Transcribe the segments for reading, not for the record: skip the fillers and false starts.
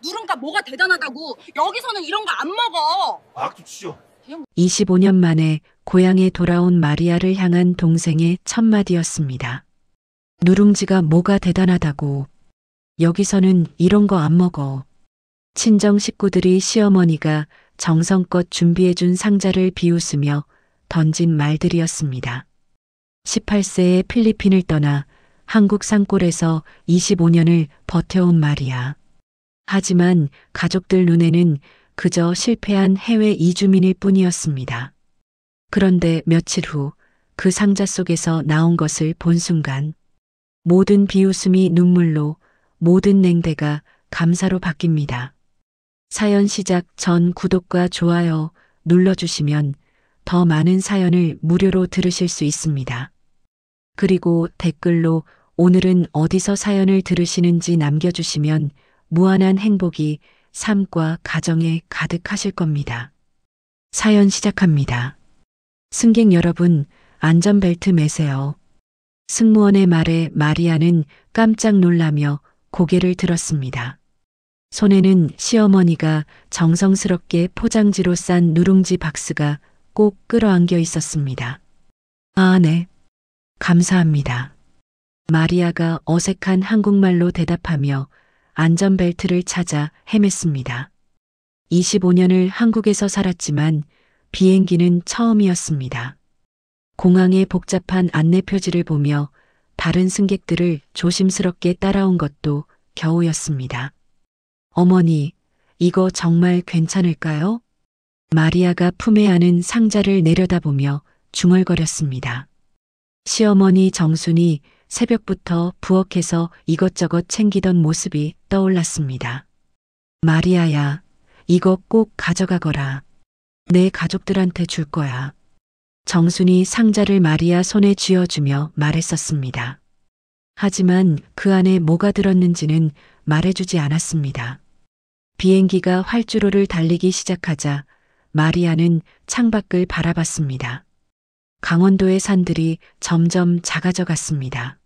누군가 뭐가 대단하다고. 여기서는 이런 거 안 먹어. 악도 치죠. 25년 만에 고향에 돌아온 마리아를 향한 동생의 첫마디였습니다. 누룽지가 뭐가 대단하다고. 여기서는 이런 거 안 먹어. 친정 식구들이 시어머니가 정성껏 준비해준 상자를 비웃으며 던진 말들이었습니다. 18세에 필리핀을 떠나 한국 산골에서 25년을 버텨온 마리아. 하지만 가족들 눈에는 그저 실패한 해외 이주민일 뿐이었습니다. 그런데 며칠 후 그 상자 속에서 나온 것을 본 순간 모든 비웃음이 눈물로, 모든 냉대가 감사로 바뀝니다. 사연 시작 전 구독과 좋아요 눌러주시면 더 많은 사연을 무료로 들으실 수 있습니다. 그리고 댓글로 오늘은 어디서 사연을 들으시는지 남겨주시면 무한한 행복이 삶과 가정에 가득하실 겁니다. 사연 시작합니다. 승객 여러분, 안전벨트 매세요. 승무원의 말에 마리아는 깜짝 놀라며 고개를 들었습니다. 손에는 시어머니가 정성스럽게 포장지로 싼 누룽지 박스가 꼭 끌어안겨 있었습니다. 아, 네. 감사합니다. 마리아가 어색한 한국말로 대답하며 안전벨트를 찾아 헤맸습니다. 25년을 한국에서 살았지만 비행기는 처음이었습니다. 공항의 복잡한 안내표지를 보며 다른 승객들을 조심스럽게 따라온 것도 겨우였습니다. 어머니, 이거 정말 괜찮을까요? 마리아가 품에 안은 상자를 내려다보며 중얼거렸습니다. 시어머니 정순이 새벽부터 부엌에서 이것저것 챙기던 모습이 떠올랐습니다. 마리아야, 이거 꼭 가져가거라. 내 가족들한테 줄 거야. 정순이 상자를 마리아 손에 쥐어주며 말했었습니다. 하지만 그 안에 뭐가 들었는지는 말해주지 않았습니다. 비행기가 활주로를 달리기 시작하자 마리아는 창밖을 바라봤습니다. 강원도의 산들이 점점 작아져 갔습니다.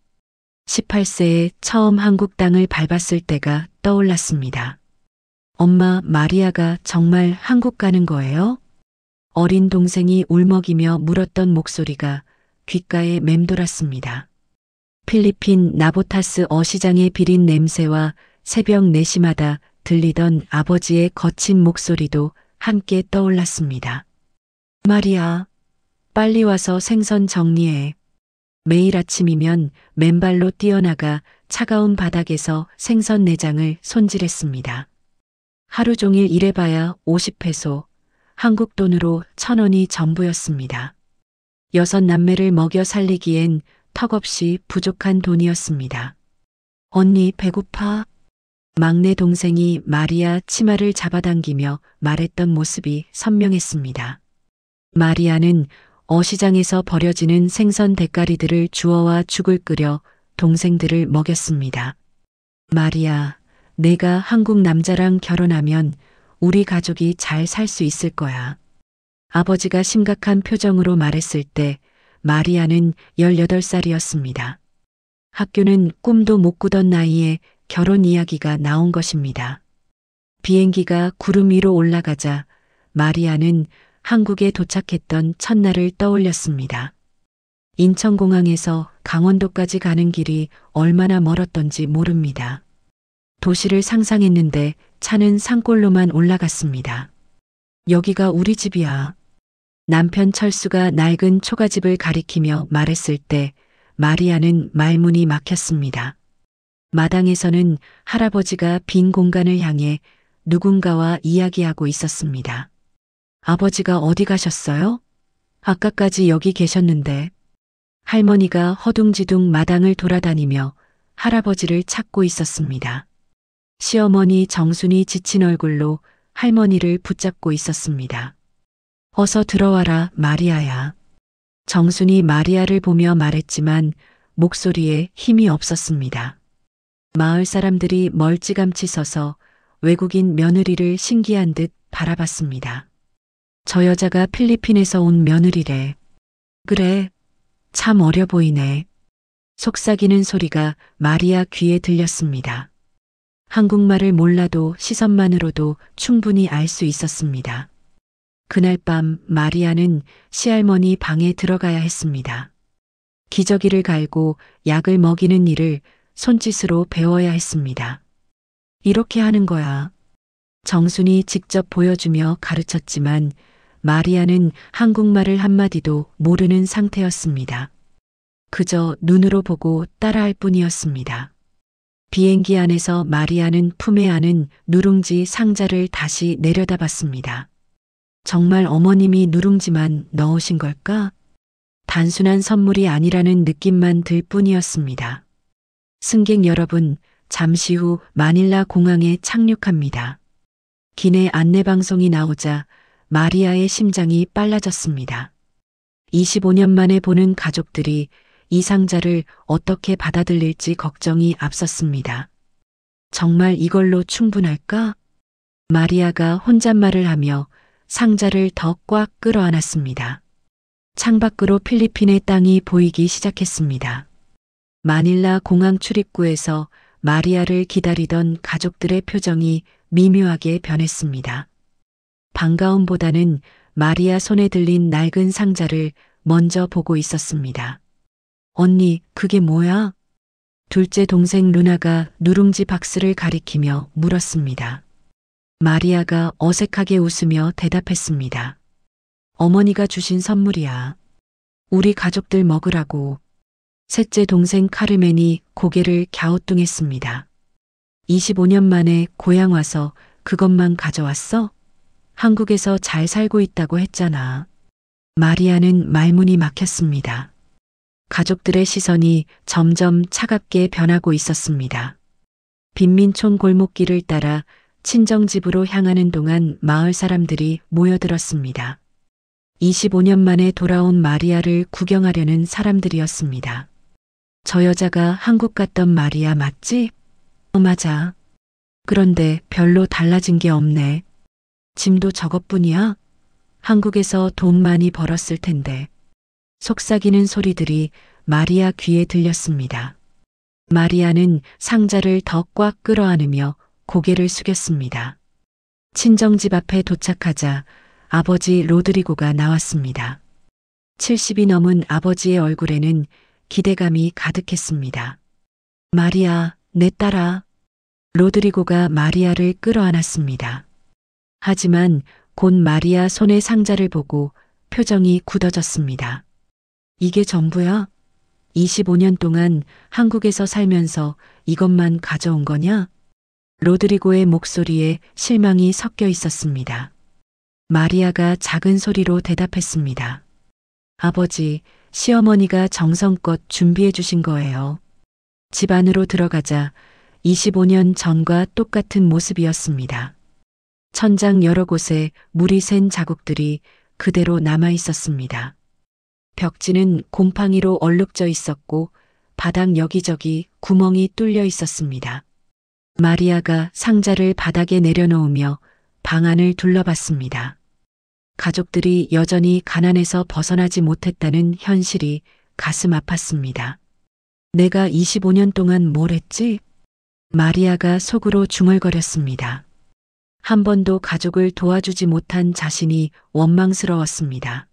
18세에 처음 한국 땅을 밟았을 때가 떠올랐습니다. 엄마, 마리아가 정말 한국 가는 거예요? 어린 동생이 울먹이며 물었던 목소리가 귓가에 맴돌았습니다. 필리핀 나보타스 어시장의 비린 냄새와 새벽 4시마다 들리던 아버지의 거친 목소리도 함께 떠올랐습니다. 마리아, 빨리 와서 생선 정리해. 매일 아침이면 맨발로 뛰어나가 차가운 바닥에서 생선 내장을 손질했습니다. 하루 종일 일해봐야 50페소, 한국 돈으로 1,000원이 전부였습니다. 6남매를 먹여 살리기엔 턱없이 부족한 돈이었습니다. 언니 배고파? 막내 동생이 마리아 치마를 잡아당기며 말했던 모습이 선명했습니다. 마리아는 어시장에서 버려지는 생선 대가리들을 주워와 죽을 끓여 동생들을 먹였습니다. 마리아, 내가 한국 남자랑 결혼하면 우리 가족이 잘 살 수 있을 거야. 아버지가 심각한 표정으로 말했을 때 마리아는 18살이었습니다. 학교는 꿈도 못 꾸던 나이에 결혼 이야기가 나온 것입니다. 비행기가 구름 위로 올라가자 마리아는 한국에 도착했던 첫날을 떠올렸습니다. 인천공항에서 강원도까지 가는 길이 얼마나 멀었던지 모릅니다. 도시를 상상했는데 차는 산골로만 올라갔습니다. 여기가 우리 집이야. 남편 철수가 낡은 초가집을 가리키며 말했을 때 마리아는 말문이 막혔습니다. 마당에서는 할아버지가 빈 공간을 향해 누군가와 이야기하고 있었습니다. 아버지가 어디 가셨어요? 아까까지 여기 계셨는데. 할머니가 허둥지둥 마당을 돌아다니며 할아버지를 찾고 있었습니다. 시어머니 정순이 지친 얼굴로 할머니를 붙잡고 있었습니다. 어서 들어와라, 마리아야. 정순이 마리아를 보며 말했지만 목소리에 힘이 없었습니다. 마을 사람들이 멀찌감치 서서 외국인 며느리를 신기한 듯 바라봤습니다. 저 여자가 필리핀에서 온 며느리래. 그래, 참 어려 보이네. 속삭이는 소리가 마리아 귀에 들렸습니다. 한국말을 몰라도 시선만으로도 충분히 알 수 있었습니다. 그날 밤 마리아는 시할머니 방에 들어가야 했습니다. 기저귀를 갈고 약을 먹이는 일을 손짓으로 배워야 했습니다. 이렇게 하는 거야. 정순이 직접 보여주며 가르쳤지만 마리아는 한국말을 한마디도 모르는 상태였습니다. 그저 눈으로 보고 따라할 뿐이었습니다. 비행기 안에서 마리아는 품에 안은 누룽지 상자를 다시 내려다봤습니다. 정말 어머님이 누룽지만 넣으신 걸까? 단순한 선물이 아니라는 느낌만 들 뿐이었습니다. 승객 여러분, 잠시 후 마닐라 공항에 착륙합니다. 기내 안내방송이 나오자 마리아의 심장이 빨라졌습니다. 25년 만에 보는 가족들이 이 상자를 어떻게 받아들일지 걱정이 앞섰습니다. 정말 이걸로 충분할까? 마리아가 혼잣말을 하며 상자를 더 꽉 끌어안았습니다. 창밖으로 필리핀의 땅이 보이기 시작했습니다. 마닐라 공항 출입구에서 마리아를 기다리던 가족들의 표정이 미묘하게 변했습니다. 반가움보다는 마리아 손에 들린 낡은 상자를 먼저 보고 있었습니다. 언니, 그게 뭐야? 둘째 동생 루나가 누룽지 박스를 가리키며 물었습니다. 마리아가 어색하게 웃으며 대답했습니다. 어머니가 주신 선물이야. 우리 가족들 먹으라고. 셋째 동생 카르멘이 고개를 갸우뚱했습니다. 25년 만에 고향 와서 그것만 가져왔어? 한국에서 잘 살고 있다고 했잖아. 마리아는 말문이 막혔습니다. 가족들의 시선이 점점 차갑게 변하고 있었습니다. 빈민촌 골목길을 따라 친정집으로 향하는 동안 마을 사람들이 모여들었습니다. 25년 만에 돌아온 마리아를 구경하려는 사람들이었습니다. 저 여자가 한국 갔던 마리아 맞지? 맞아. 그런데 별로 달라진 게 없네. 짐도 저것뿐이야? 한국에서 돈 많이 벌었을 텐데. 속삭이는 소리들이 마리아 귀에 들렸습니다. 마리아는 상자를 더 꽉 끌어안으며 고개를 숙였습니다. 친정집 앞에 도착하자 아버지 로드리고가 나왔습니다. 70이 넘은 아버지의 얼굴에는 기대감이 가득했습니다. 마리아, 내 딸아. 로드리고가 마리아를 끌어안았습니다. 하지만 곧 마리아 손의 상자를 보고 표정이 굳어졌습니다. 이게 전부야? 25년 동안 한국에서 살면서 이것만 가져온 거냐? 로드리고의 목소리에 실망이 섞여 있었습니다. 마리아가 작은 소리로 대답했습니다. 아버지, 시어머니가 정성껏 준비해 주신 거예요. 집 안으로 들어가자 25년 전과 똑같은 모습이었습니다. 천장 여러 곳에 물이 샌 자국들이 그대로 남아 있었습니다. 벽지는 곰팡이로 얼룩져 있었고 바닥 여기저기 구멍이 뚫려 있었습니다. 마리아가 상자를 바닥에 내려놓으며 방 안을 둘러봤습니다. 가족들이 여전히 가난에서 벗어나지 못했다는 현실이 가슴 아팠습니다. 내가 25년 동안 뭘 했지? 마리아가 속으로 중얼거렸습니다. 한 번도 가족을 도와주지 못한 자신이 원망스러웠습니다.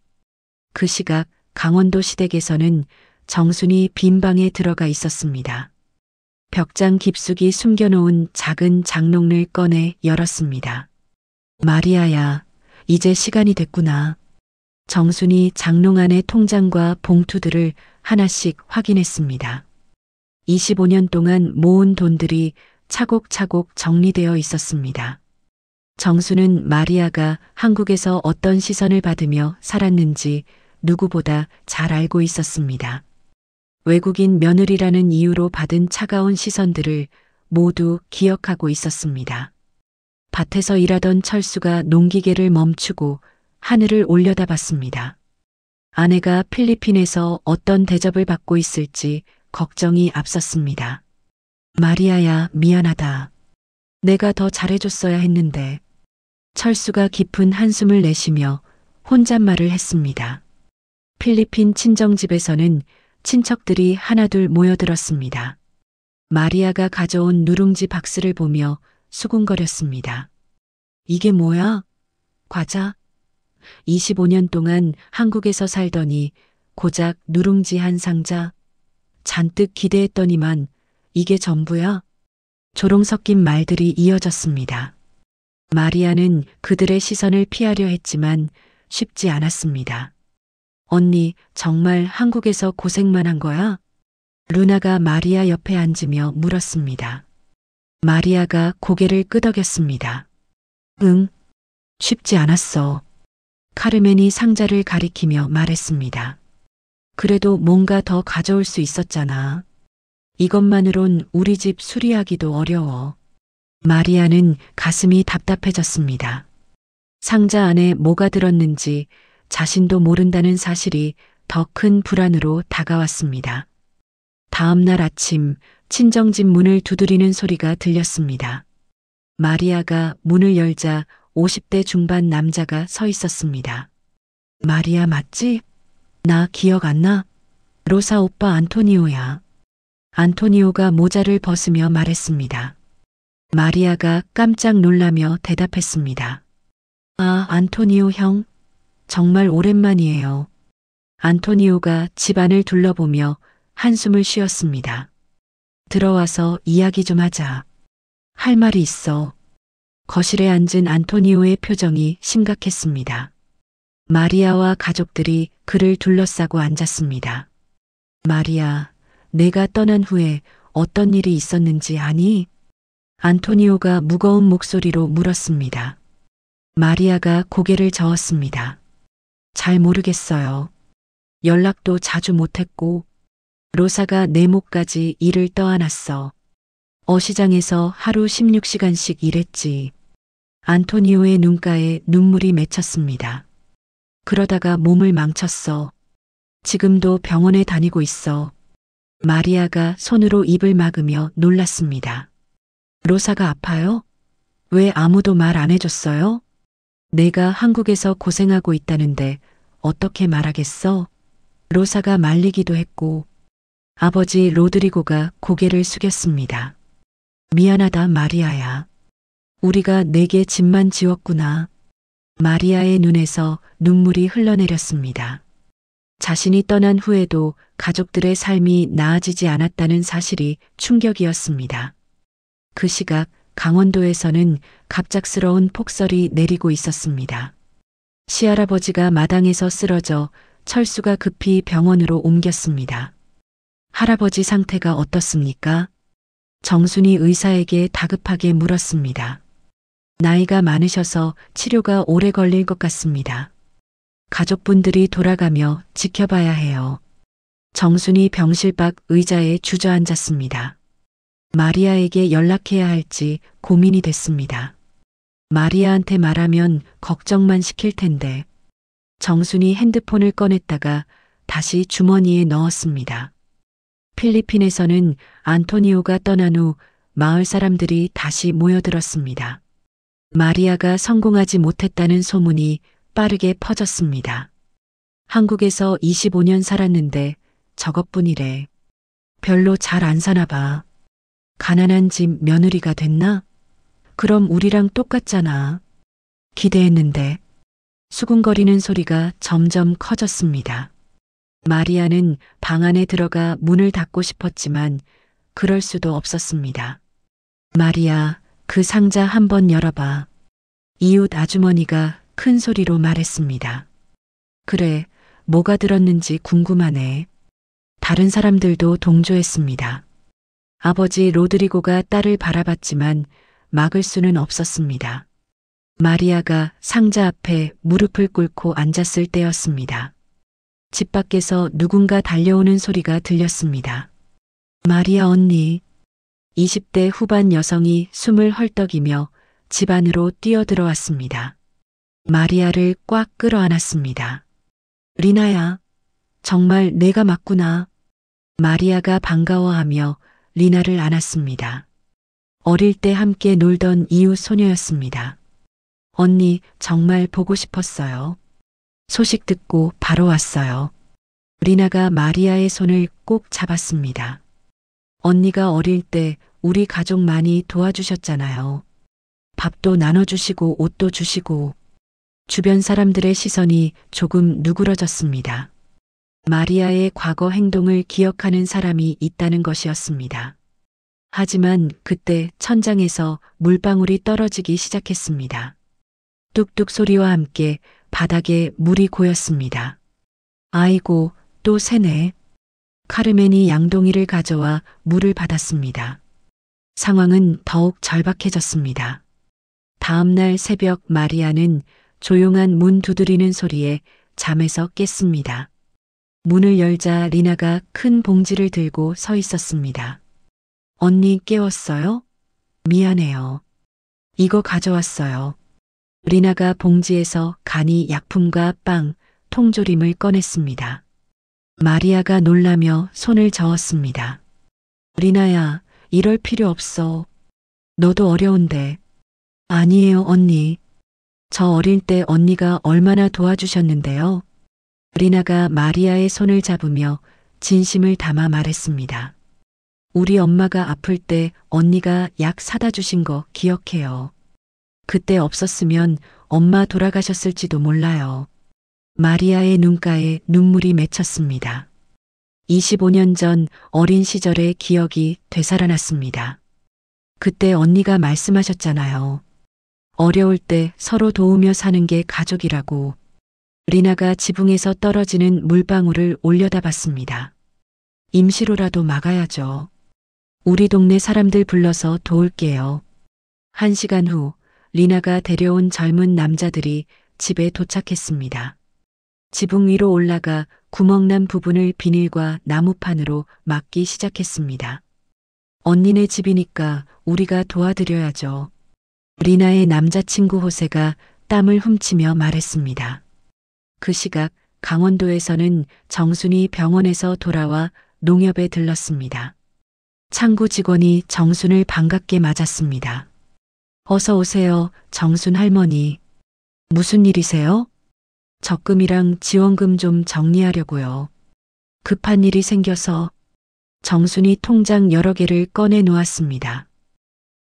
그 시각 강원도 시댁에서는 정순이 빈 방에 들어가 있었습니다. 벽장 깊숙이 숨겨놓은 작은 장롱을 꺼내 열었습니다. 마리아야, 이제 시간이 됐구나. 정순이 장롱 안의 통장과 봉투들을 하나씩 확인했습니다. 25년 동안 모은 돈들이 차곡차곡 정리되어 있었습니다. 정수는 마리아가 한국에서 어떤 시선을 받으며 살았는지 누구보다 잘 알고 있었습니다. 외국인 며느리라는 이유로 받은 차가운 시선들을 모두 기억하고 있었습니다. 밭에서 일하던 철수가 농기계를 멈추고 하늘을 올려다봤습니다. 아내가 필리핀에서 어떤 대접을 받고 있을지 걱정이 앞섰습니다. 마리아야, 미안하다. 내가 더 잘해줬어야 했는데. 철수가 깊은 한숨을 내쉬며 혼잣말을 했습니다. 필리핀 친정집에서는 친척들이 하나둘 모여들었습니다. 마리아가 가져온 누룽지 박스를 보며 수군거렸습니다. 이게 뭐야? 과자? 25년 동안 한국에서 살더니 고작 누룽지 한 상자? 잔뜩 기대했더니만 이게 전부야? 조롱 섞인 말들이 이어졌습니다. 마리아는 그들의 시선을 피하려 했지만 쉽지 않았습니다. 언니, 정말 한국에서 고생만 한 거야? 루나가 마리아 옆에 앉으며 물었습니다. 마리아가 고개를 끄덕였습니다. 응, 쉽지 않았어. 카르멘이 상자를 가리키며 말했습니다. 그래도 뭔가 더 가져올 수 있었잖아. 이것만으론 우리 집 수리하기도 어려워. 마리아는 가슴이 답답해졌습니다. 상자 안에 뭐가 들었는지 자신도 모른다는 사실이 더 큰 불안으로 다가왔습니다. 다음 날 아침 친정집 문을 두드리는 소리가 들렸습니다. 마리아가 문을 열자 50대 중반 남자가 서 있었습니다. 마리아 맞지? 나 기억 안 나? 로사 오빠 안토니오야. 안토니오가 모자를 벗으며 말했습니다. 마리아가 깜짝 놀라며 대답했습니다. 아, 안토니오 형. 정말 오랜만이에요. 안토니오가 집안을 둘러보며 한숨을 쉬었습니다. 들어와서 이야기 좀 하자. 할 말이 있어. 거실에 앉은 안토니오의 표정이 심각했습니다. 마리아와 가족들이 그를 둘러싸고 앉았습니다. 마리아, 내가 떠난 후에 어떤 일이 있었는지 아니? 안토니오가 무거운 목소리로 물었습니다. 마리아가 고개를 저었습니다. 잘 모르겠어요. 연락도 자주 못했고 로사가 내 목까지 일을 떠안았어. 어시장에서 하루 16시간씩 일했지. 안토니오의 눈가에 눈물이 맺혔습니다. 그러다가 몸을 망쳤어. 지금도 병원에 다니고 있어. 마리아가 손으로 입을 막으며 놀랐습니다. 로사가 아파요? 왜 아무도 말 안 해줬어요? 내가 한국에서 고생하고 있다는데 어떻게 말하겠어? 로사가 말리기도 했고 아버지 로드리고가 고개를 숙였습니다. 미안하다 마리아야. 우리가 내게 짐만 지웠구나. 마리아의 눈에서 눈물이 흘러내렸습니다. 자신이 떠난 후에도 가족들의 삶이 나아지지 않았다는 사실이 충격이었습니다. 그 시각 강원도에서는 갑작스러운 폭설이 내리고 있었습니다. 시할아버지가 마당에서 쓰러져 철수가 급히 병원으로 옮겼습니다. 할아버지 상태가 어떻습니까? 정순이 의사에게 다급하게 물었습니다. 나이가 많으셔서 치료가 오래 걸릴 것 같습니다. 가족분들이 돌아가며 지켜봐야 해요. 정순이 병실 밖 의자에 주저앉았습니다. 마리아에게 연락해야 할지 고민이 됐습니다. 마리아한테 말하면 걱정만 시킬 텐데. 정순이 핸드폰을 꺼냈다가 다시 주머니에 넣었습니다. 필리핀에서는 안토니오가 떠난 후 마을 사람들이 다시 모여들었습니다. 마리아가 성공하지 못했다는 소문이 빠르게 퍼졌습니다. 한국에서 25년 살았는데 저것뿐이래. 별로 잘 안 사나 봐. 가난한 집 며느리가 됐나? 그럼 우리랑 똑같잖아. 기대했는데. 수군거리는 소리가 점점 커졌습니다. 마리아는 방 안에 들어가 문을 닫고 싶었지만 그럴 수도 없었습니다. 마리아, 그 상자 한번 열어봐. 이웃 아주머니가 큰 소리로 말했습니다. 그래, 뭐가 들었는지 궁금하네. 다른 사람들도 동조했습니다. 아버지 로드리고가 딸을 바라봤지만 막을 수는 없었습니다. 마리아가 상자 앞에 무릎을 꿇고 앉았을 때였습니다. 집 밖에서 누군가 달려오는 소리가 들렸습니다. 마리아 언니. 20대 후반 여성이 숨을 헐떡이며 집 안으로 뛰어들어왔습니다. 마리아를 꽉 끌어안았습니다. 리나야, 정말 내가 맞구나. 마리아가 반가워하며 리나를 안았습니다. 어릴 때 함께 놀던 이웃 소녀였습니다. 언니, 정말 보고 싶었어요. 소식 듣고 바로 왔어요. 리나가 마리아의 손을 꼭 잡았습니다. 언니가 어릴 때 우리 가족 많이 도와주셨잖아요. 밥도 나눠주시고 옷도 주시고. 주변 사람들의 시선이 조금 누그러졌습니다. 마리아의 과거 행동을 기억하는 사람이 있다는 것이었습니다. 하지만 그때 천장에서 물방울이 떨어지기 시작했습니다. 뚝뚝 소리와 함께 바닥에 물이 고였습니다. 아이고, 또 새네. 카르멘이 양동이를 가져와 물을 받았습니다. 상황은 더욱 절박해졌습니다. 다음 날 새벽 마리아는 조용한 문 두드리는 소리에 잠에서 깼습니다. 문을 열자 리나가 큰 봉지를 들고 서 있었습니다. 언니 깨웠어요? 미안해요. 이거 가져왔어요. 리나가 봉지에서 간이 약품과 빵, 통조림을 꺼냈습니다. 마리아가 놀라며 손을 저었습니다. 리나야, 이럴 필요 없어. 너도 어려운데. 아니에요, 언니. 저 어릴 때 언니가 얼마나 도와주셨는데요. 리나가 마리아의 손을 잡으며 진심을 담아 말했습니다. 우리 엄마가 아플 때 언니가 약 사다 주신 거 기억해요. 그때 없었으면 엄마 돌아가셨을지도 몰라요. 마리아의 눈가에 눈물이 맺혔습니다. 25년 전 어린 시절의 기억이 되살아났습니다. 그때 언니가 말씀하셨잖아요. 어려울 때 서로 도우며 사는 게 가족이라고. 리나가 지붕에서 떨어지는 물방울을 올려다봤습니다. 임시로라도 막아야죠. 우리 동네 사람들 불러서 도울게요. 1시간 후 리나가 데려온 젊은 남자들이 집에 도착했습니다. 지붕 위로 올라가 구멍난 부분을 비닐과 나무판으로 막기 시작했습니다. 언니네 집이니까 우리가 도와드려야죠. 리나의 남자친구 호세가 땀을 훔치며 말했습니다. 그 시각 강원도에서는 정순이 병원에서 돌아와 농협에 들렀습니다. 창구 직원이 정순을 반갑게 맞았습니다. 어서 오세요, 정순 할머니. 무슨 일이세요? 적금이랑 지원금 좀 정리하려고요. 급한 일이 생겨서. 정순이 통장 여러 개를 꺼내 놓았습니다.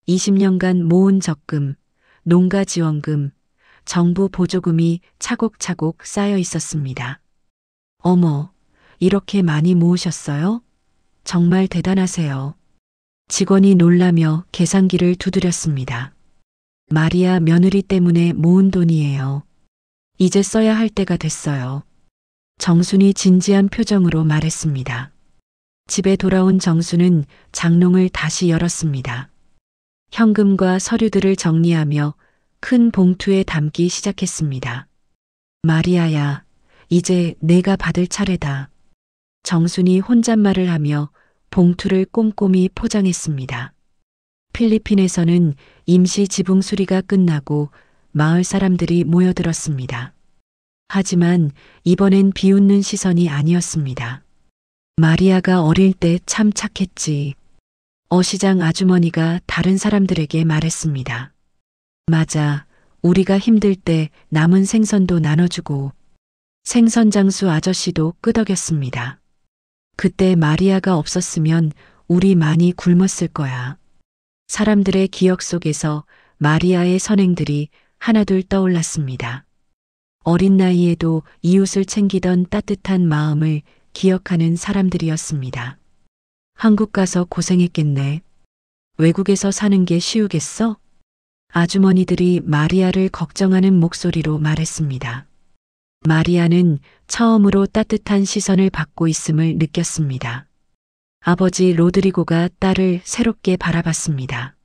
20년간 모은 적금, 농가 지원금, 정부 보조금이 차곡차곡 쌓여 있었습니다. 어머, 이렇게 많이 모으셨어요? 정말 대단하세요. 직원이 놀라며 계산기를 두드렸습니다. 마리아 며느리 때문에 모은 돈이에요. 이제 써야 할 때가 됐어요. 정순이 진지한 표정으로 말했습니다. 집에 돌아온 정순은 장롱을 다시 열었습니다. 현금과 서류들을 정리하며 큰 봉투에 담기 시작했습니다. 마리아야, 이제 내가 받을 차례다. 정순이 혼잣말을 하며 봉투를 꼼꼼히 포장했습니다. 필리핀에서는 임시 지붕 수리가 끝나고 마을 사람들이 모여들었습니다. 하지만 이번엔 비웃는 시선이 아니었습니다. 마리아가 어릴 때 참 착했지. 어시장 아주머니가 다른 사람들에게 말했습니다. 맞아, 우리가 힘들 때 남은 생선도 나눠주고. 생선장수 아저씨도 끄덕였습니다. 그때 마리아가 없었으면 우리 많이 굶었을 거야. 사람들의 기억 속에서 마리아의 선행들이 하나둘 떠올랐습니다. 어린 나이에도 이웃을 챙기던 따뜻한 마음을 기억하는 사람들이었습니다. 한국 가서 고생했겠네. 외국에서 사는 게 쉬우겠어? 아주머니들이 마리아를 걱정하는 목소리로 말했습니다. 마리아는 처음으로 따뜻한 시선을 받고 있음을 느꼈습니다. 아버지 로드리고가 딸을 새롭게 바라봤습니다.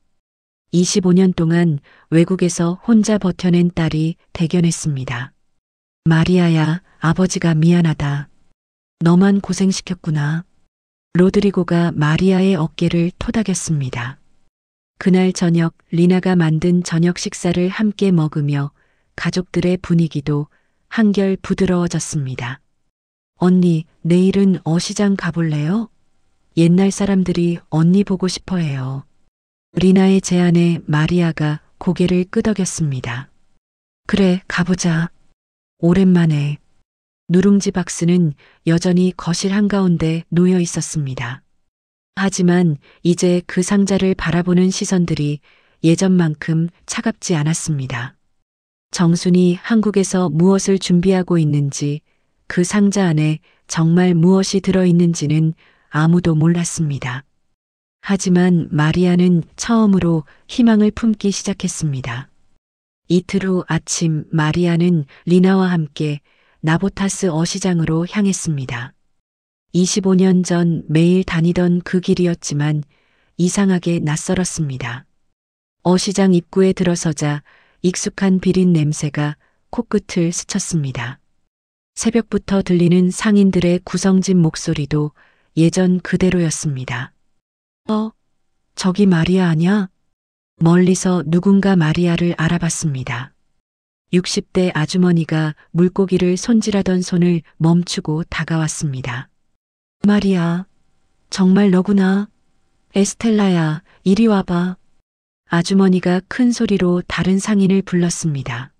25년 동안 외국에서 혼자 버텨낸 딸이 대견했습니다. 마리아야, 아버지가 미안하다. 너만 고생시켰구나. 로드리고가 마리아의 어깨를 토닥였습니다. 그날 저녁 리나가 만든 저녁 식사를 함께 먹으며 가족들의 분위기도 한결 부드러워졌습니다. 언니, 내일은 어시장 가볼래요? 옛날 사람들이 언니 보고 싶어 해요. 리나의 제안에 마리아가 고개를 끄덕였습니다. 그래, 가보자. 오랜만에. 누룽지 박스는 여전히 거실 한가운데 놓여 있었습니다. 하지만 이제 그 상자를 바라보는 시선들이 예전만큼 차갑지 않았습니다. 정순이 한국에서 무엇을 준비하고 있는지, 그 상자 안에 정말 무엇이 들어있는지는 아무도 몰랐습니다. 하지만 마리아는 처음으로 희망을 품기 시작했습니다. 이틀 후 아침 마리아는 리나와 함께 나보타스 어시장으로 향했습니다. 25년 전 매일 다니던 그 길이었지만 이상하게 낯설었습니다. 어시장 입구에 들어서자 익숙한 비린 냄새가 코끝을 스쳤습니다. 새벽부터 들리는 상인들의 구성진 목소리도 예전 그대로였습니다. 저기 마리아 아냐? 멀리서 누군가 마리아를 알아봤습니다. 60대 아주머니가 물고기를 손질하던 손을 멈추고 다가왔습니다. 마리아, 정말 너구나. 에스텔라야, 이리 와봐. 아주머니가 큰 소리로 다른 상인을 불렀습니다.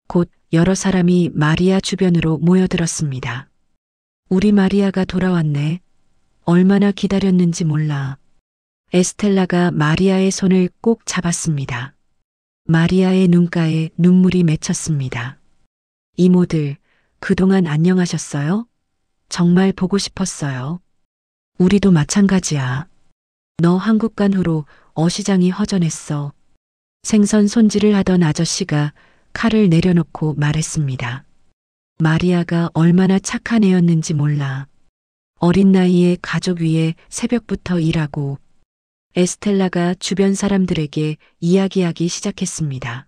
곧 여러 사람이 마리아 주변으로 모여들었습니다. 우리 마리아가 돌아왔네. 얼마나 기다렸는지 몰라. 에스텔라가 마리아의 손을 꼭 잡았습니다. 마리아의 눈가에 눈물이 맺혔습니다. 이모들, 그동안 안녕하셨어요? 정말 보고 싶었어요. 우리도 마찬가지야. 너 한국 간 후로 어시장이 허전했어. 생선 손질을 하던 아저씨가 칼을 내려놓고 말했습니다. 마리아가 얼마나 착한 애였는지 몰라. 어린 나이에 가족 위해 새벽부터 일하고. 에스텔라가 주변 사람들에게 이야기하기 시작했습니다.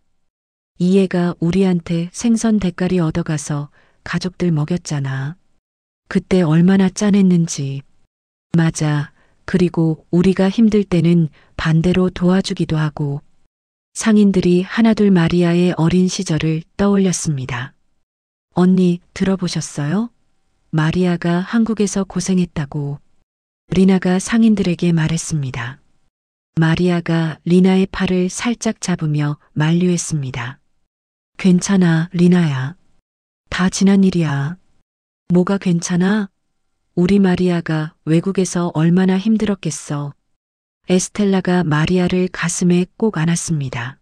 이 애가 우리한테 생선 대가리 얻어가서 가족들 먹였잖아. 그때 얼마나 짠했는지. 맞아. 그리고 우리가 힘들 때는 반대로 도와주기도 하고. 상인들이 하나둘 마리아의 어린 시절을 떠올렸습니다. 언니, 들어보셨어요? 마리아가 한국에서 고생했다고. 리나가 상인들에게 말했습니다. 마리아가 리나의 팔을 살짝 잡으며 만류했습니다. 괜찮아, 리나야. 다 지난 일이야. 뭐가 괜찮아? 우리 마리아가 외국에서 얼마나 힘들었겠어. 에스텔라가 마리아를 가슴에 꼭 안았습니다.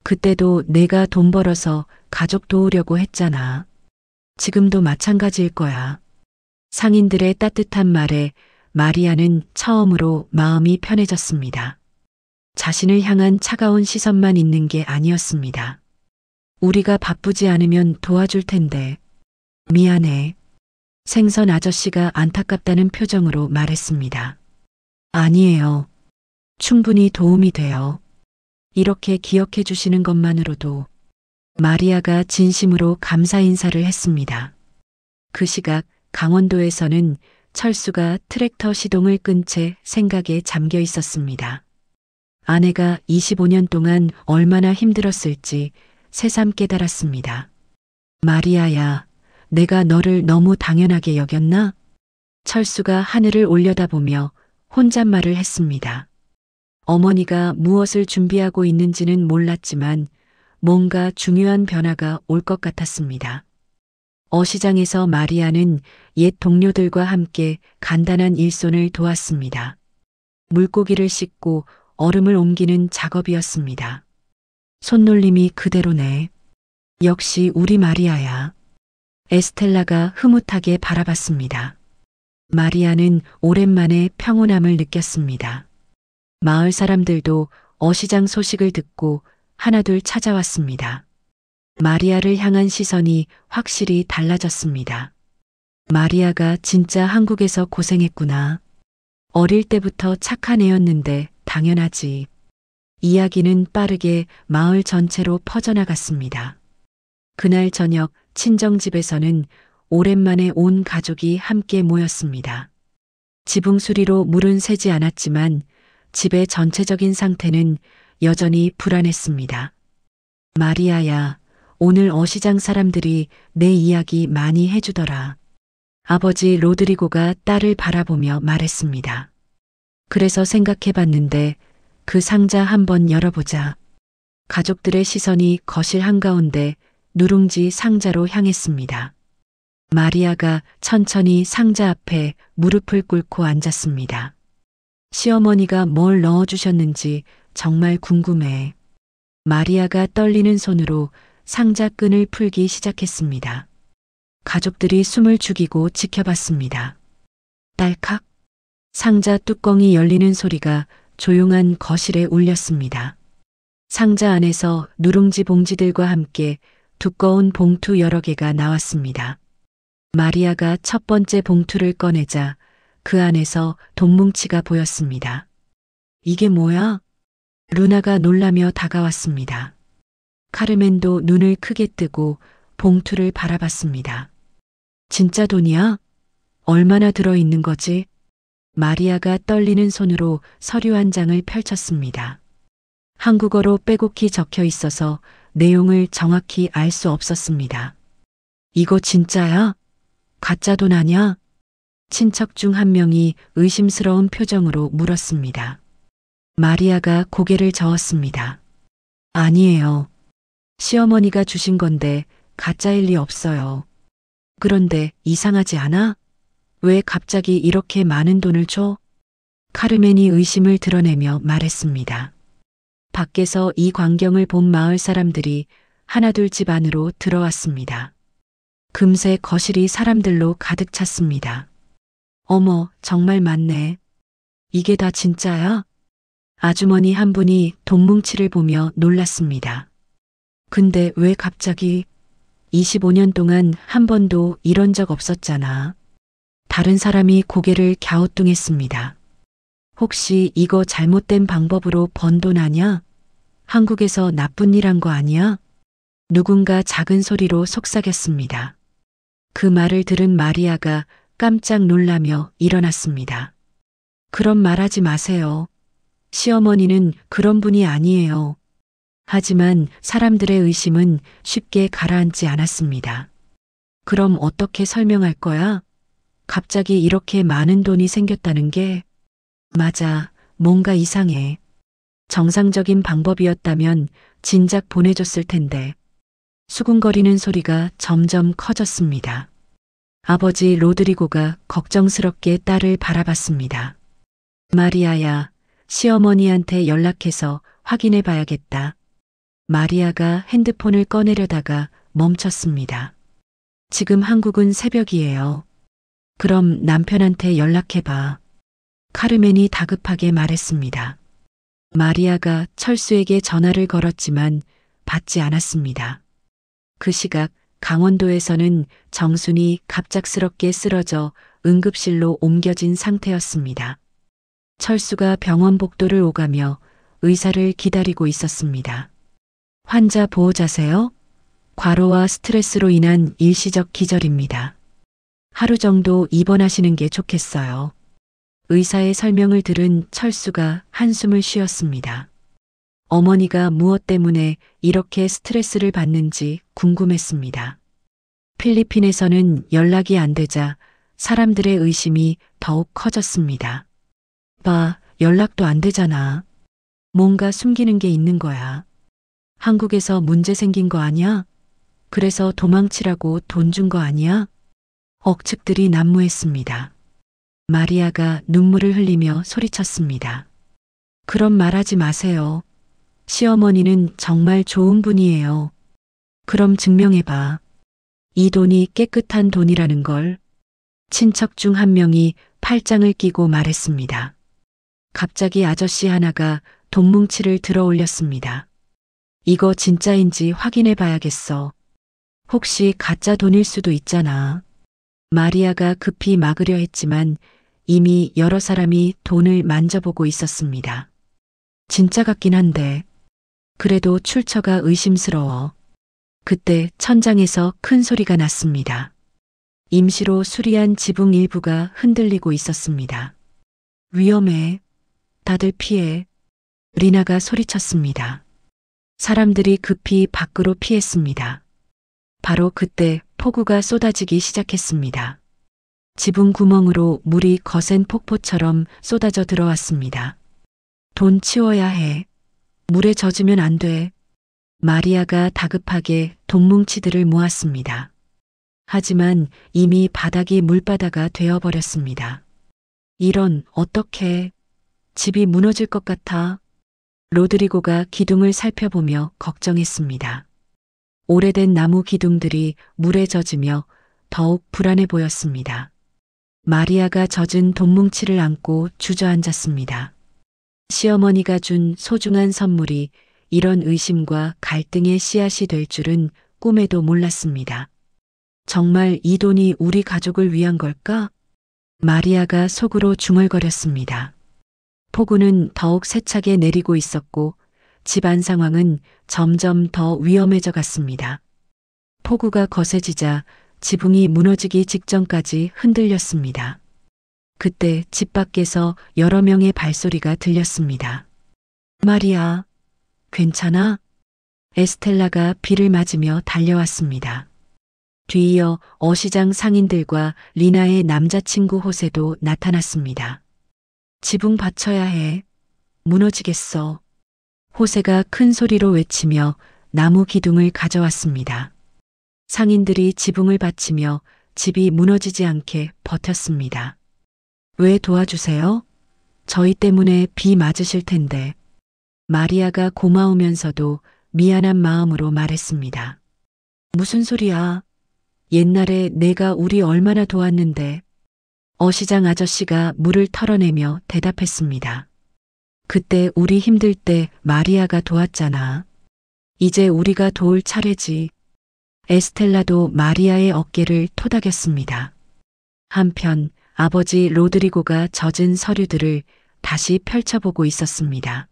그때도 내가 돈 벌어서 가족 도우려고 했잖아. 지금도 마찬가지일 거야. 상인들의 따뜻한 말에 마리아는 처음으로 마음이 편해졌습니다. 자신을 향한 차가운 시선만 있는 게 아니었습니다. 우리가 바쁘지 않으면 도와줄 텐데. 미안해. 생선 아저씨가 안타깝다는 표정으로 말했습니다. 아니에요. 충분히 도움이 돼요. 이렇게 기억해 주시는 것만으로도. 마리아가 진심으로 감사 인사를 했습니다. 그 시각 강원도에서는 철수가 트랙터 시동을 끈 채 생각에 잠겨 있었습니다. 아내가 25년 동안 얼마나 힘들었을지 새삼 깨달았습니다. 마리아야, 내가 너를 너무 당연하게 여겼나? 철수가 하늘을 올려다보며 혼잣말을 했습니다. 어머니가 무엇을 준비하고 있는지는 몰랐지만 뭔가 중요한 변화가 올 것 같았습니다. 어시장에서 마리아는 옛 동료들과 함께 간단한 일손을 도왔습니다. 물고기를 씻고 얼음을 옮기는 작업이었습니다. 손놀림이 그대로네. 역시 우리 마리아야. 에스텔라가 흐뭇하게 바라봤습니다. 마리아는 오랜만에 평온함을 느꼈습니다. 마을 사람들도 어시장 소식을 듣고 하나둘 찾아왔습니다. 마리아를 향한 시선이 확실히 달라졌습니다. 마리아가 진짜 한국에서 고생했구나. 어릴 때부터 착한 애였는데 당연하지. 이야기는 빠르게 마을 전체로 퍼져나갔습니다. 그날 저녁 친정집에서는 오랜만에 온 가족이 함께 모였습니다. 지붕 수리로 물은 새지 않았지만 집의 전체적인 상태는 여전히 불안했습니다. 마리아야, 오늘 어시장 사람들이 내 이야기 많이 해주더라. 아버지 로드리고가 딸을 바라보며 말했습니다. 그래서 생각해봤는데 그 상자 한번 열어보자. 가족들의 시선이 거실 한가운데 누룽지 상자로 향했습니다. 마리아가 천천히 상자 앞에 무릎을 꿇고 앉았습니다. 시어머니가 뭘 넣어주셨는지 정말 궁금해. 마리아가 떨리는 손으로 상자 끈을 풀기 시작했습니다. 가족들이 숨을 죽이고 지켜봤습니다. 딸칵. 상자 뚜껑이 열리는 소리가 조용한 거실에 울렸습니다. 상자 안에서 누룽지 봉지들과 함께 두꺼운 봉투 여러 개가 나왔습니다. 마리아가 첫 번째 봉투를 꺼내자 그 안에서 돈뭉치가 보였습니다. 이게 뭐야? 루나가 놀라며 다가왔습니다. 카르멘도 눈을 크게 뜨고 봉투를 바라봤습니다. 진짜 돈이야? 얼마나 들어있는 거지? 마리아가 떨리는 손으로 서류 한 장을 펼쳤습니다. 한국어로 빼곡히 적혀 있어서 내용을 정확히 알 수 없었습니다. 이거 진짜야? 가짜 돈 아냐? 친척 중 한 명이 의심스러운 표정으로 물었습니다. 마리아가 고개를 저었습니다. 아니에요. 시어머니가 주신 건데 가짜일 리 없어요. 그런데 이상하지 않아? 왜 갑자기 이렇게 많은 돈을 줘? 카르멘이 의심을 드러내며 말했습니다. 밖에서 이 광경을 본 마을 사람들이 하나둘 집 안으로 들어왔습니다. 금세 거실이 사람들로 가득 찼습니다. 어머, 정말 많네. 이게 다 진짜야? 아주머니 한 분이 돈뭉치를 보며 놀랐습니다. 근데 왜 갑자기 25년 동안 한 번도 이런 적 없었잖아. 다른 사람이 고개를 갸우뚱했습니다. 혹시 이거 잘못된 방법으로 번 돈 아냐? 한국에서 나쁜 일 한 거 아니야? 누군가 작은 소리로 속삭였습니다. 그 말을 들은 마리아가 깜짝 놀라며 일어났습니다. 그런 말 하지 마세요. 시어머니는 그런 분이 아니에요. 하지만 사람들의 의심은 쉽게 가라앉지 않았습니다. 그럼 어떻게 설명할 거야? 갑자기 이렇게 많은 돈이 생겼다는 게? 맞아, 뭔가 이상해. 정상적인 방법이었다면 진작 보내줬을 텐데. 수군거리는 소리가 점점 커졌습니다. 아버지 로드리고가 걱정스럽게 딸을 바라봤습니다. 마리아야, 시어머니한테 연락해서 확인해 봐야겠다. 마리아가 핸드폰을 꺼내려다가 멈췄습니다. 지금 한국은 새벽이에요. 그럼 남편한테 연락해봐. 카르멘이 다급하게 말했습니다. 마리아가 철수에게 전화를 걸었지만 받지 않았습니다. 그 시각 강원도에서는 정순이 갑작스럽게 쓰러져 응급실로 옮겨진 상태였습니다. 철수가 병원 복도를 오가며 의사를 기다리고 있었습니다. 환자 보호자세요? 과로와 스트레스로 인한 일시적 기절입니다. 하루 정도 입원하시는 게 좋겠어요. 의사의 설명을 들은 철수가 한숨을 쉬었습니다. 어머니가 무엇 때문에 이렇게 스트레스를 받는지 궁금했습니다. 필리핀에서는 연락이 안 되자 사람들의 의심이 더욱 커졌습니다. 봐, 연락도 안 되잖아. 뭔가 숨기는 게 있는 거야. 한국에서 문제 생긴 거 아니야? 그래서 도망치라고 돈 준 거 아니야? 억측들이 난무했습니다. 마리아가 눈물을 흘리며 소리쳤습니다. 그런 말 하지 마세요. 시어머니는 정말 좋은 분이에요. 그럼 증명해봐. 이 돈이 깨끗한 돈이라는 걸. 친척 중 한 명이 팔짱을 끼고 말했습니다. 갑자기 아저씨 하나가 돈뭉치를 들어 올렸습니다. 이거 진짜인지 확인해 봐야겠어. 혹시 가짜 돈일 수도 있잖아. 마리아가 급히 막으려 했지만 이미 여러 사람이 돈을 만져보고 있었습니다. 진짜 같긴 한데. 그래도 출처가 의심스러워. 그때 천장에서 큰 소리가 났습니다. 임시로 수리한 지붕 일부가 흔들리고 있었습니다. 위험해. 다들 피해. 리나가 소리쳤습니다. 사람들이 급히 밖으로 피했습니다. 바로 그때 폭우가 쏟아지기 시작했습니다. 지붕 구멍으로 물이 거센 폭포처럼 쏟아져 들어왔습니다. 돈 치워야 해. 물에 젖으면 안 돼. 마리아가 다급하게 돈뭉치들을 모았습니다. 하지만 이미 바닥이 물바다가 되어버렸습니다. 이런, 어떡해. 집이 무너질 것 같아. 로드리고가 기둥을 살펴보며 걱정했습니다. 오래된 나무 기둥들이 물에 젖으며 더욱 불안해 보였습니다. 마리아가 젖은 돈뭉치를 안고 주저앉았습니다. 시어머니가 준 소중한 선물이 이런 의심과 갈등의 씨앗이 될 줄은 꿈에도 몰랐습니다. 정말 이 돈이 우리 가족을 위한 걸까? 마리아가 속으로 중얼거렸습니다. 폭우는 더욱 세차게 내리고 있었고 집안 상황은 점점 더 위험해져 갔습니다. 폭우가 거세지자 지붕이 무너지기 직전까지 흔들렸습니다. 그때 집 밖에서 여러 명의 발소리가 들렸습니다. 마리아, 괜찮아? 에스텔라가 비를 맞으며 달려왔습니다. 뒤이어 어시장 상인들과 리나의 남자친구 호세도 나타났습니다. 지붕 받쳐야 해. 무너지겠어. 호세가 큰 소리로 외치며 나무 기둥을 가져왔습니다. 상인들이 지붕을 받치며 집이 무너지지 않게 버텼습니다. 왜 도와주세요? 저희 때문에 비 맞으실 텐데. 마리아가 고마우면서도 미안한 마음으로 말했습니다. 무슨 소리야? 옛날에 내가 우리 얼마나 도왔는데. 어시장 아저씨가 물을 털어내며 대답했습니다. 그때 우리 힘들 때 마리아가 도왔잖아. 이제 우리가 도울 차례지. 에스텔라도 마리아의 어깨를 토닥였습니다. 한편 아버지 로드리고가 젖은 서류들을 다시 펼쳐보고 있었습니다.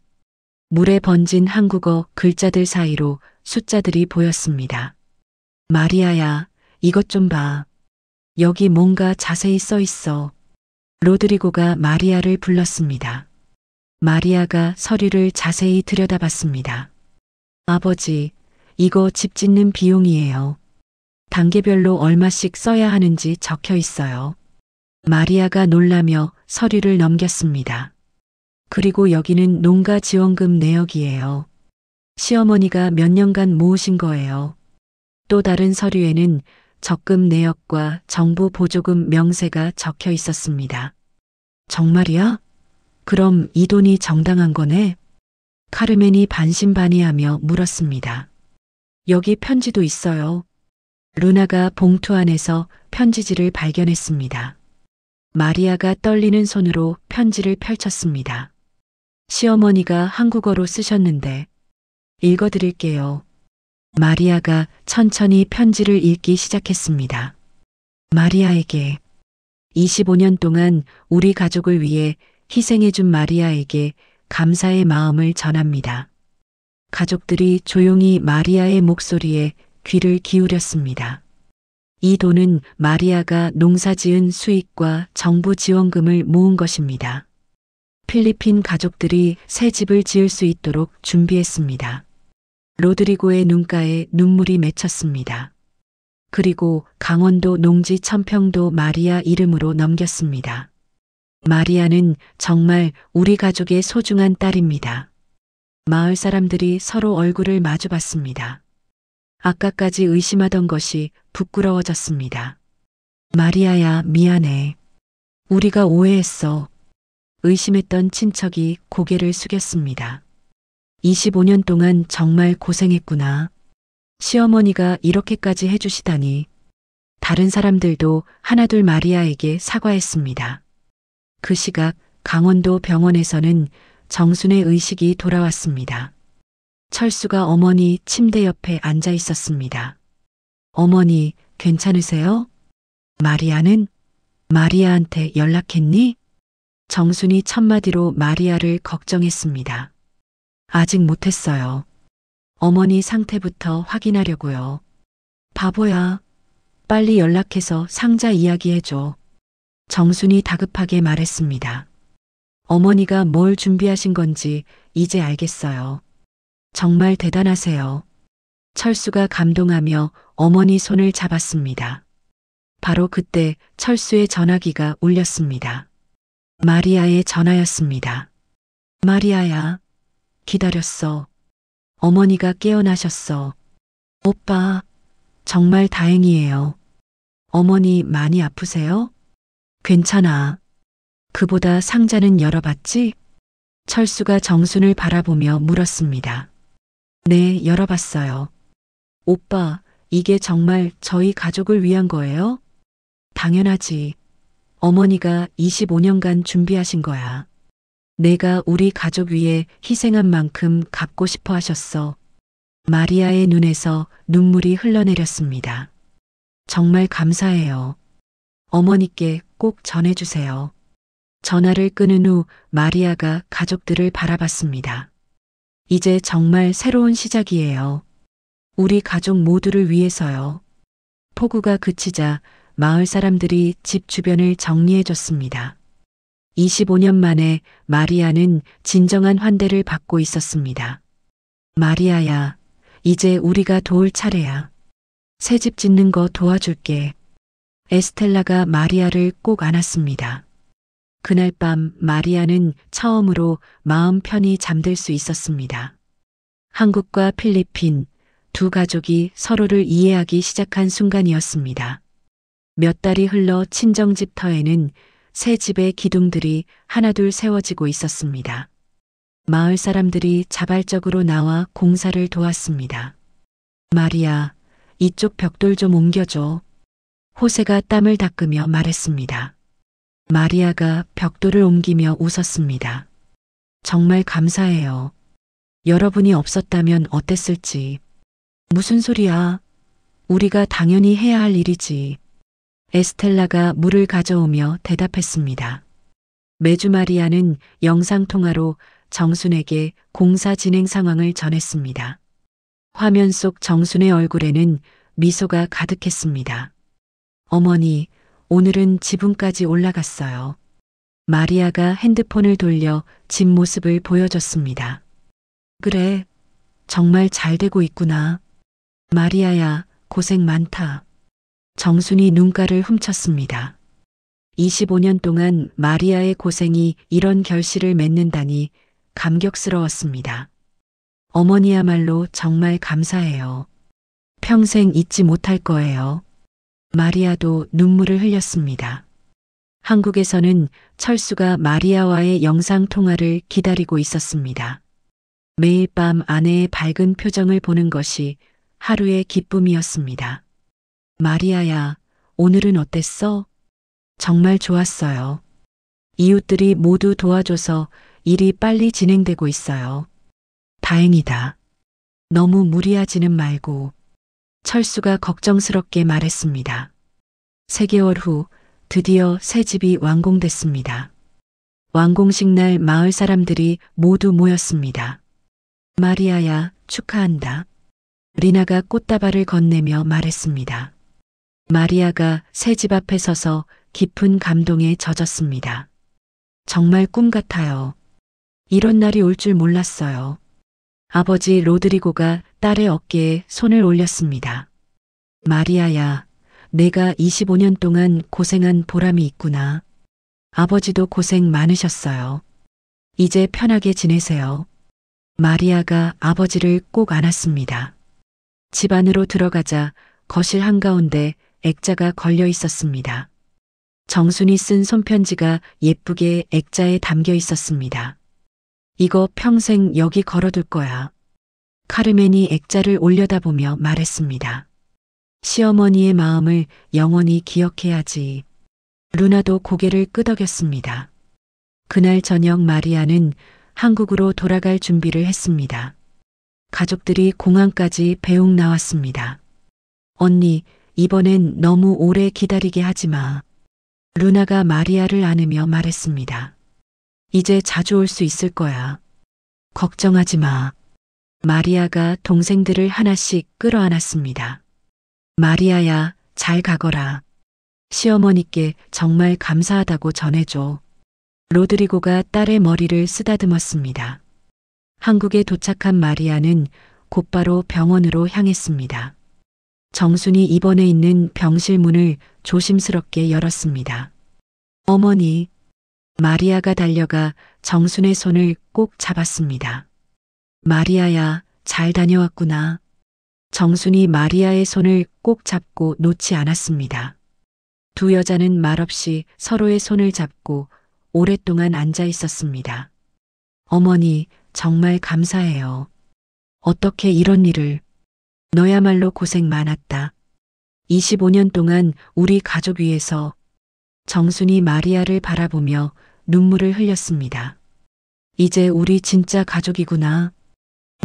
물에 번진 한국어 글자들 사이로 숫자들이 보였습니다. 마리아야, 이것 좀 봐. 여기 뭔가 자세히 써 있어. 로드리고가 마리아를 불렀습니다. 마리아가 서류를 자세히 들여다봤습니다. 아버지, 이거 집 짓는 비용이에요. 단계별로 얼마씩 써야 하는지 적혀 있어요. 마리아가 놀라며 서류를 넘겼습니다. 그리고 여기는 농가 지원금 내역이에요. 시어머니가 몇 년간 모으신 거예요. 또 다른 서류에는 적금 내역과 정부 보조금 명세가 적혀 있었습니다. 정말이야? 그럼 이 돈이 정당한 거네? 카르멘이 반신반의하며 물었습니다. 여기 편지도 있어요. 루나가 봉투 안에서 편지지를 발견했습니다. 마리아가 떨리는 손으로 편지를 펼쳤습니다. 시어머니가 한국어로 쓰셨는데 읽어드릴게요. 마리아가 천천히 편지를 읽기 시작했습니다. 마리아에게 25년 동안 우리 가족을 위해 희생해준 마리아에게 감사의 마음을 전합니다. 가족들이 조용히 마리아의 목소리에 귀를 기울였습니다. 이 돈은 마리아가 농사지은 수익과 정부 지원금을 모은 것입니다. 필리핀 가족들이 새 집을 지을 수 있도록 준비했습니다. 로드리고의 눈가에 눈물이 맺혔습니다. 그리고 강원도 농지 1000평도 마리아 이름으로 넘겼습니다. 마리아는 정말 우리 가족의 소중한 딸입니다. 마을 사람들이 서로 얼굴을 마주봤습니다. 아까까지 의심하던 것이 부끄러워졌습니다. 마리아야, 미안해. 우리가 오해했어. 의심했던 친척이 고개를 숙였습니다. 25년 동안 정말 고생했구나. 시어머니가 이렇게까지 해주시다니. 다른 사람들도 하나둘 마리아에게 사과했습니다. 그 시각 강원도 병원에서는 정순의 의식이 돌아왔습니다. 철수가 어머니 침대 옆에 앉아 있었습니다. 어머니, 괜찮으세요? 마리아는? 마리아한테 연락했니? 정순이 첫마디로 마리아를 걱정했습니다. 아직 못했어요. 어머니 상태부터 확인하려고요. 바보야. 빨리 연락해서 상자 이야기해줘. 정순이 다급하게 말했습니다. 어머니가 뭘 준비하신 건지 이제 알겠어요. 정말 대단하세요. 철수가 감동하며 어머니 손을 잡았습니다. 바로 그때 철수의 전화기가 울렸습니다. 마리아의 전화였습니다. 마리아야, 기다렸어. 어머니가 깨어나셨어. 오빠, 정말 다행이에요. 어머니 많이 아프세요? 괜찮아. 그보다 상자는 열어봤지? 철수가 정순을 바라보며 물었습니다. 네, 열어봤어요. 오빠, 이게 정말 저희 가족을 위한 거예요? 당연하지. 어머니가 25년간 준비하신 거야. 내가 우리 가족 위해 희생한 만큼 갚고 싶어 하셨어. 마리아의 눈에서 눈물이 흘러내렸습니다. 정말 감사해요. 어머니께 꼭 전해주세요. 전화를 끊은 후 마리아가 가족들을 바라봤습니다. 이제 정말 새로운 시작이에요. 우리 가족 모두를 위해서요. 폭우가 그치자 마을 사람들이 집 주변을 정리해줬습니다. 25년 만에 마리아는 진정한 환대를 받고 있었습니다. 마리아야, 이제 우리가 도울 차례야. 새집 짓는 거 도와줄게. 에스텔라가 마리아를 꼭 안았습니다. 그날 밤 마리아는 처음으로 마음 편히 잠들 수 있었습니다. 한국과 필리핀 두 가족이 서로를 이해하기 시작한 순간이었습니다. 몇 달이 흘러 친정집 터에는 새 집의 기둥들이 하나둘 세워지고 있었습니다. 마을 사람들이 자발적으로 나와 공사를 도왔습니다. 마리아, 이쪽 벽돌 좀 옮겨줘. 호세가 땀을 닦으며 말했습니다. 마리아가 벽돌을 옮기며 웃었습니다. 정말 감사해요. 여러분이 없었다면 어땠을지. 무슨 소리야. 우리가 당연히 해야 할 일이지. 에스텔라가 물을 가져오며 대답했습니다. 매주 마리아는 영상통화로 정순에게 공사 진행 상황을 전했습니다. 화면 속 정순의 얼굴에는 미소가 가득했습니다. 어머니, 오늘은 지붕까지 올라갔어요. 마리아가 핸드폰을 돌려 집 모습을 보여줬습니다. 그래, 정말 잘 되고 있구나. 마리아야, 고생 많다. 정순이 눈가를 훔쳤습니다. 25년 동안 마리아의 고생이 이런 결실을 맺는다니 감격스러웠습니다. 어머니야말로 정말 감사해요. 평생 잊지 못할 거예요. 마리아도 눈물을 흘렸습니다. 한국에서는 철수가 마리아와의 영상통화를 기다리고 있었습니다. 매일 밤 아내의 밝은 표정을 보는 것이 하루의 기쁨이었습니다. 마리아야, 오늘은 어땠어? 정말 좋았어요. 이웃들이 모두 도와줘서 일이 빨리 진행되고 있어요. 다행이다. 너무 무리하지는 말고. 철수가 걱정스럽게 말했습니다. 3개월 후 드디어 새 집이 완공됐습니다. 완공식 날 마을 사람들이 모두 모였습니다. 마리아야, 축하한다. 리나가 꽃다발을 건네며 말했습니다. 마리아가 새 집 앞에 서서 깊은 감동에 젖었습니다. 정말 꿈 같아요. 이런 날이 올 줄 몰랐어요. 아버지 로드리고가 딸의 어깨에 손을 올렸습니다. 마리아야, 내가 25년 동안 고생한 보람이 있구나. 아버지도 고생 많으셨어요. 이제 편하게 지내세요. 마리아가 아버지를 꼭 안았습니다. 집 안으로 들어가자 거실 한가운데 액자가 걸려 있었습니다. 정순이 쓴 손편지가 예쁘게 액자에 담겨 있었습니다. 이거 평생 여기 걸어둘 거야. 카르멘이 액자를 올려다보며 말했습니다. 시어머니의 마음을 영원히 기억해야지. 루나도 고개를 끄덕였습니다. 그날 저녁 마리아는 한국으로 돌아갈 준비를 했습니다. 가족들이 공항까지 배웅 나왔습니다. 언니, 이번엔 너무 오래 기다리게 하지 마. 루나가 마리아를 안으며 말했습니다. 이제 자주 올 수 있을 거야. 걱정하지 마. 마리아가 동생들을 하나씩 끌어안았습니다. 마리아야, 잘 가거라. 시어머니께 정말 감사하다고 전해줘. 로드리고가 딸의 머리를 쓰다듬었습니다. 한국에 도착한 마리아는 곧바로 병원으로 향했습니다. 정순이 입원해 있는 병실 문을 조심스럽게 열었습니다. 어머니, 마리아가 달려가 정순의 손을 꼭 잡았습니다. 마리아야, 잘 다녀왔구나. 정순이 마리아의 손을 꼭 잡고 놓지 않았습니다. 두 여자는 말없이 서로의 손을 잡고 오랫동안 앉아 있었습니다. 어머니, 정말 감사해요. 어떻게 이런 일을. 너야말로 고생 많았다. 25년 동안 우리 가족 위해서. 정순이 마리아를 바라보며 눈물을 흘렸습니다. 이제 우리 진짜 가족이구나.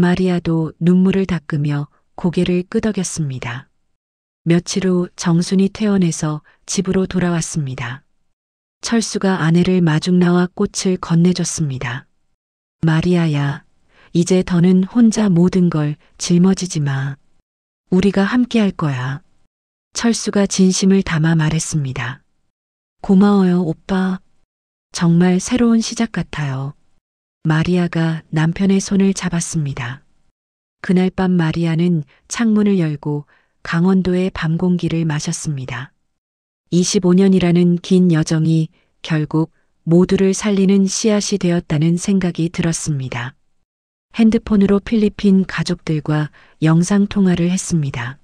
마리아도 눈물을 닦으며 고개를 끄덕였습니다. 며칠 후 정순이 퇴원해서 집으로 돌아왔습니다. 철수가 아내를 마중 나와 꽃을 건네줬습니다. 마리아야, 이제 더는 혼자 모든 걸 짊어지지 마. 우리가 함께 할 거야. 철수가 진심을 담아 말했습니다. 고마워요, 오빠. 정말 새로운 시작 같아요. 마리아가 남편의 손을 잡았습니다. 그날 밤 마리아는 창문을 열고 강원도의 밤 공기를 마셨습니다. 25년이라는 긴 여정이 결국 모두를 살리는 씨앗이 되었다는 생각이 들었습니다. 핸드폰으로 필리핀 가족들과 영상 통화를 했습니다.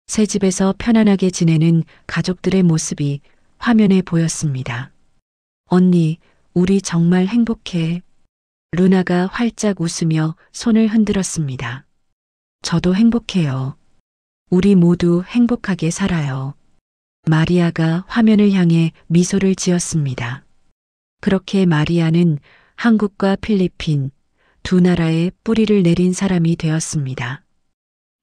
새 집에서 편안하게 지내는 가족들의 모습이 화면에 보였습니다. 언니, 우리 정말 행복해. 루나가 활짝 웃으며 손을 흔들었습니다. 저도 행복해요. 우리 모두 행복하게 살아요. 마리아가 화면을 향해 미소를 지었습니다. 그렇게 마리아는 한국과 필리핀 두 나라에 뿌리를 내린 사람이 되었습니다.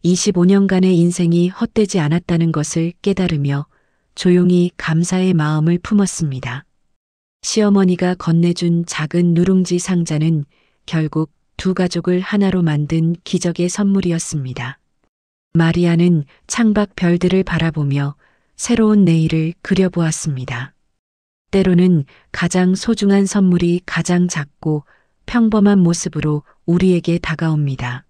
25년간의 인생이 헛되지 않았다는 것을 깨달으며 조용히 감사의 마음을 품었습니다. 시어머니가 건네준 작은 누룽지 상자는 결국 두 가족을 하나로 만든 기적의 선물이었습니다. 마리아는 창밖 별들을 바라보며 새로운 내일을 그려보았습니다. 때로는 가장 소중한 선물이 가장 작고 평범한 모습으로 우리에게 다가옵니다.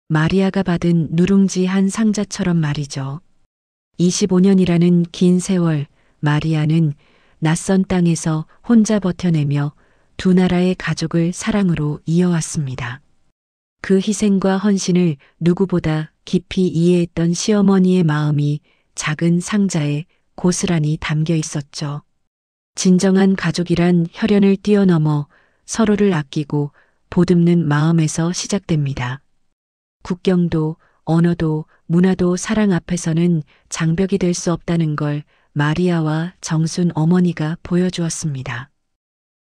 마리아가 받은 누룽지 한 상자처럼 말이죠. 25년이라는 긴 세월, 마리아는 낯선 땅에서 혼자 버텨내며 두 나라의 가족을 사랑으로 이어왔습니다. 그 희생과 헌신을 누구보다 깊이 이해했던 시어머니의 마음이 작은 상자에 고스란히 담겨 있었죠. 진정한 가족이란 혈연을 뛰어넘어 서로를 아끼고 보듬는 마음에서 시작됩니다. 국경도 언어도 문화도 사랑 앞에서는 장벽이 될 수 없다는 걸 마리아와 정순 어머니가 보여주었습니다.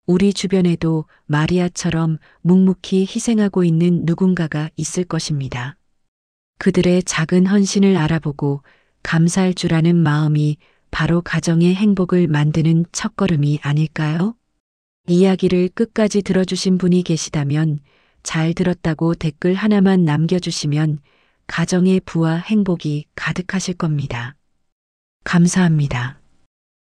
우리 주변에도 마리아처럼 묵묵히 희생하고 있는 누군가가 있을 것입니다. 그들의 작은 헌신을 알아보고 감사할 줄 아는 마음이 바로 가정의 행복을 만드는 첫걸음이 아닐까요? 이야기를 끝까지 들어주신 분이 계시다면 잘 들었다고 댓글 하나만 남겨주시면 가정의 부와 행복이 가득하실 겁니다. 감사합니다.